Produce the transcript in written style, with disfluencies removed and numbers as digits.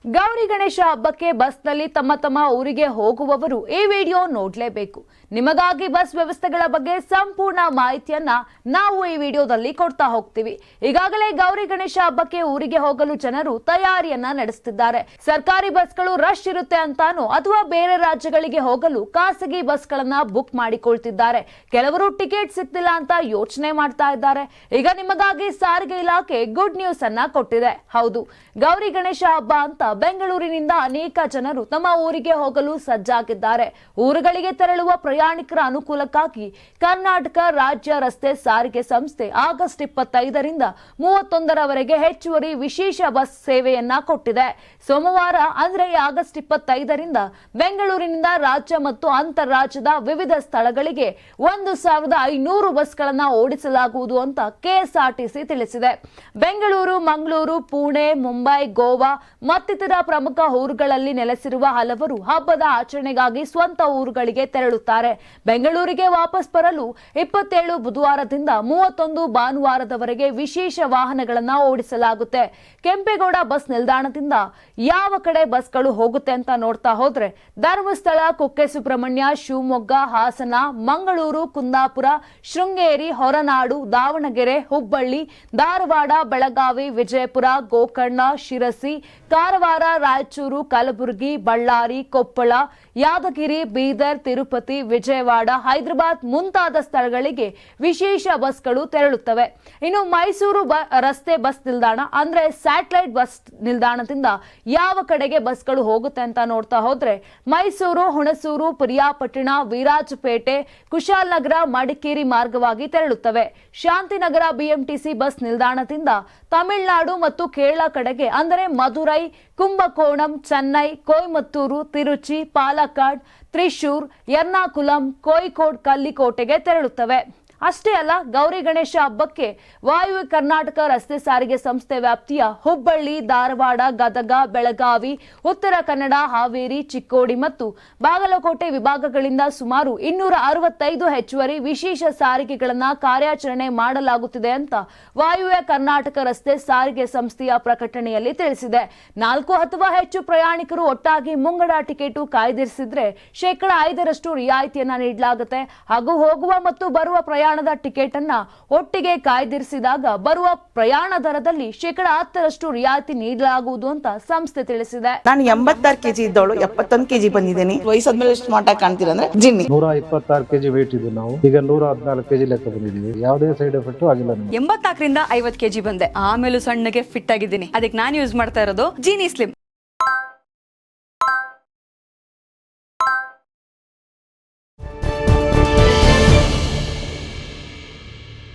ಗೌರಿ ಗಣೇಶ ಹಬ್ಬಕ್ಕೆ ಬಸ್ನಲ್ಲಿ ತಮ್ಮ ಊರಿಗೆ ಹೋಗುವವರು ಈ ವಿಡಿಯೋ ನೋಡಲೇಬೇಕು. ನಿಮಗಾಗಿ ಬಸ್ ವ್ಯವಸ್ಥೆಗಳ ಬಗ್ಗೆ ಸಂಪೂರ್ಣ ಮಾಹಿತಿಯನ್ನ ನಾವು ಈ ವಿಡಿಯೋದಲ್ಲಿ ಕೊಡ್ತಾ ಹೋಗ್ತೀವಿ. ಈಗಾಗಲೇ ಗೌರಿ ಗಣೇಶ ಹಬ್ಬಕ್ಕೆ ಊರಿಗೆ ಹೋಗಲು ಜನರು ತಯಾರಿಯನ್ನ ನಡೆಸುತ್ತಿದ್ದಾರೆ. ಸರ್ಕಾರಿ ಬಸ್ಗಳು ರಶ್ ಇರುತ್ತೆ ಅಂತಾನೋ ಅಥವಾ ಬೇರೆ ರಾಜ್ಯಗಳಿಗೆ ಹೋಗಲು ಖಾಸಗಿ ಬಸ್ಗಳನ್ನ ಬುಕ್ ಮಾಡಿಕೊಳ್ತಿದ್ದಾರೆ. ಕೆಲವರು ಟಿಕೆಟ್ ಸಿಗ್ತಿಲ್ಲ ಅಂತ ಯೋಚನೆ ಮಾಡ್ತಾ ಇದ್ದಾರೆ. ಈಗ ನಿಮಗಾಗಿ ಸಾರಿಗೆ ಇಲಾಖೆ ಗುಡ್ ನ್ಯೂಸ್ ಅನ್ನ ಕೊಟ್ಟಿದೆ. ಹೌದು, ಗೌರಿ ಗಣೇಶ ಹಬ್ಬ ಅಂತ ಬೆಂಗಳೂರಿನಿಂದ ಅನೇಕ ಜನರು ತಮ್ಮ ಊರಿಗೆ ಹೋಗಲು ಸಜ್ಜಾಗಿದ್ದಾರೆ. ಊರುಗಳಿಗೆ ತೆರಳುವ ಪ್ರಯಾಣಿಕರ ಅನುಕೂಲಕ್ಕಾಗಿ ಕರ್ನಾಟಕ ರಾಜ್ಯ ರಸ್ತೆ ಸಾರಿಗೆ ಸಂಸ್ಥೆ ಆಗಸ್ಟ್ 25ರಿಂದ 31ರವರೆಗೆ ಹೆಚ್ಚುವರಿ ವಿಶೇಷ ಬಸ್ ಸೇವೆಯನ್ನ ಕೊಟ್ಟಿದೆ. ಸೋಮವಾರ ಅಂದ್ರೆ ಆಗಸ್ಟ್ 25ರಿಂದ ಬೆಂಗಳೂರಿನಿಂದ ರಾಜ್ಯ ಮತ್ತು ಅಂತಾರಾಜ್ಯದ ವಿವಿಧ ಸ್ಥಳಗಳಿಗೆ 1500 ಬಸ್ಗಳನ್ನ ಓಡಿಸಲಾಗುವುದು ಅಂತ ಕೆಎಸ್ಆರ್ಟಿಸಿ ತಿಳಿಸಿದೆ. ಬೆಂಗಳೂರು, ಮಂಗಳೂರು, ಪುಣೆ, ಮುಂಬೈ, ಗೋವಾ ಮತ್ತಿತರ ಪ್ರಮುಖ ಊರುಗಳಲ್ಲಿ ನೆಲೆಸಿರುವ ಹಲವರು ಹಬ್ಬದ ಆಚರಣೆಗಾಗಿ ಸ್ವಂತ ಊರುಗಳಿಗೆ ತೆರಳುತ್ತಾರೆ. ಬೆಂಗಳೂರಿಗೆ ವಾಪಸ್ ಬರಲು 27 ಬುಧವಾರದಿಂದ 31 ಭಾನುವಾರದವರೆಗೆ ವಿಶೇಷ ವಾಹನಗಳನ್ನ ಓಡಿಸಲಾಗುತ್ತೆ. ಕೆಂಪೇಗೌಡ ಬಸ್ ನಿಲ್ದಾಣದಿಂದ ಯಾವ ಕಡೆ ಬಸ್ಗಳು ಹೋಗುತ್ತೆ ಅಂತ ನೋಡ್ತಾ ಹೋದ್ರೆ ಧರ್ಮಸ್ಥಳ, ಕುಕ್ಕೆ ಸುಬ್ರಹ್ಮಣ್ಯ, ಶಿವಮೊಗ್ಗ, ಹಾಸನ, ಮಂಗಳೂರು, ಕುಂದಾಪುರ, ಶೃಂಗೇರಿ, ಹೊರನಾಡು, ದಾವಣಗೆರೆ, ಹುಬ್ಬಳ್ಳಿ, ಧಾರವಾಡ, ಬೆಳಗಾವಿ, ವಿಜಯಪುರ, ಗೋಕರ್ಣ, ಶಿರಸಿ, ಕಾರವಾರ, ರಾಯಚೂರು, ಕಲಬುರಗಿ, ಬಳ್ಳಾರಿ, ಕೊಪ್ಪಳ, ಯಾದಗಿರಿ, ಬೀದರ್, ತಿರುಪತಿ, ವಿಜಯವಾಡ, ಹೈದರಾಬಾದ್ ಮುಂತಾದ ಸ್ಥಳಗಳಿಗೆ ವಿಶೇಷ ಬಸ್ಗಳು ತೆರಳುತ್ತವೆ. ಇನ್ನು ಮೈಸೂರು ರಸ್ತೆ ಬಸ್ ನಿಲ್ದಾಣ ಅಂದ್ರೆ ಸ್ಯಾಟಲೈಟ್ ಬಸ್ ನಿಲ್ದಾಣದಿಂದ ಯಾವ ಕಡೆಗೆ ಬಸ್ಗಳು ಹೋಗುತ್ತೆ ಅಂತ ನೋಡ್ತಾ ಹೋದ್ರೆ ಮೈಸೂರು, ಹುಣಸೂರು, ಪಿರಿಯಾಪಟ್ಟಣ, ವಿರಾಜಪೇಟೆ, ಕುಶಾಲನಗರ, ಮಡಿಕೇರಿ ಮಾರ್ಗವಾಗಿ ತೆರಳುತ್ತವೆ. ಶಾಂತಿನಗರ ಬಿಎಂಟಿಸಿ ಬಸ್ ನಿಲ್ದಾಣದಿಂದ ತಮಿಳುನಾಡು ಮತ್ತು ಕೇರಳ ಕಡೆಗೆ ಅಂದರೆ ಮಧುರೈ, ಕುಂಭಕೋಣಂ, ಚೆನ್ನೈ, ಕೊಯಮತ್ತೂರು, ತಿರುಚಿ, ಪಾಲಕ್ಕಾಡ್, ತ್ರಿಶೂರ್, ಎರ್ನಾಕುಲಂ, ಕೋಯಿಕೋಡ್, ಕಲ್ಲಿಕೋಟೆಗೆ ತೆರಳುತ್ತವೆ. ಅಷ್ಟೇ ಅಲ್ಲ, ಗೌರಿ ಗಣೇಶ ಹಬ್ಬಕ್ಕೆ ವಾಯುವ್ಯ ಕರ್ನಾಟಕ ರಸ್ತೆ ಸಾರಿಗೆ ಸಂಸ್ಥೆ ವ್ಯಾಪ್ತಿಯ ಹುಬ್ಬಳ್ಳಿ, ಧಾರವಾಡ, ಗದಗ, ಬೆಳಗಾವಿ, ಉತ್ತರ ಕನ್ನಡ, ಹಾವೇರಿ, ಚಿಕ್ಕೋಡಿ ಮತ್ತು ಬಾಗಲಕೋಟೆ ವಿಭಾಗಗಳಿಂದ ಸುಮಾರು 265 ಹೆಚ್ಚುವರಿ ವಿಶೇಷ ಸಾರಿಗೆಗಳನ್ನ ಕಾರ್ಯಾಚರಣೆ ಮಾಡಲಾಗುತ್ತಿದೆ ಅಂತ ವಾಯುವ್ಯ ಕರ್ನಾಟಕ ರಸ್ತೆ ಸಾರಿಗೆ ಸಂಸ್ಥೆಯ ಪ್ರಕಟಣೆಯಲ್ಲಿ ತಿಳಿಸಿದೆ. 4 ಅಥವಾ ಹೆಚ್ಚು ಪ್ರಯಾಣಿಕರು ಒಟ್ಟಾಗಿ ಮುಂಗಡ ಟಿಕೆಟ್ ಕಾಯ್ದಿರಿಸಿದ್ರೆ 5% ರಿಯಾಯಿತಿಯನ್ನ ನೀಡಲಾಗುತ್ತೆ. ಹಾಗೂ ಹೋಗುವ ಮತ್ತು ಬರುವ ಪ್ರಯಾಣದ ಟಿಕೆಟ್ ಅನ್ನ ಒಟ್ಟಿಗೆ ಕಾಯ್ದಿರಿಸಿದಾಗ ಬರುವ ಪ್ರಯಾಣ ದರದಲ್ಲಿ 10% ರಿಯಾಯಿತಿ ನೀಡಲಾಗುವುದು ಅಂತ ಸಂಸ್ಥೆ ತಿಳಿಸಿದೆ. ನಾನು 86 ಕೆಜಿ ಇದ್ದವಳು 71 ಕೆಜಿ ಬಂದಿದ್ದೇನೆ. ವಯಸ್ಸಾದ್ಮೇಲೆ ಸ್ಮಾರ್ಟ್ ಆಗಿ ಕಾಣ್ತೀರಾ ಅಂದ್ರೆ ಜಿನ್ನಿ. 126 ಕೆಜಿ ವೇಟ್ ಇದ್ದು ನಾವು ಈಗ 114 ಕೆಜಿ ಲೆಕ್ಕ ಬಂದಿದ್ದೀವಿ. ಯಾವುದೇ ಸೈಡ್ ಎಫೆಕ್ಟ್ ಆಗಿಲ್ಲ. 84ರಿಂದ 50 ಕೆಜಿ ಬಂದೆ. ಆಮೇಲೆ ಸಣ್ಣಗೆ ಫಿಟ್ ಆಗಿದ್ದೀನಿ. ಅದಕ್ಕೆ ನಾನು ಯೂಸ್ ಮಾಡ್ತಾ ಇರೋದು ಜೀನಿ ಸ್ಲಿಮ್.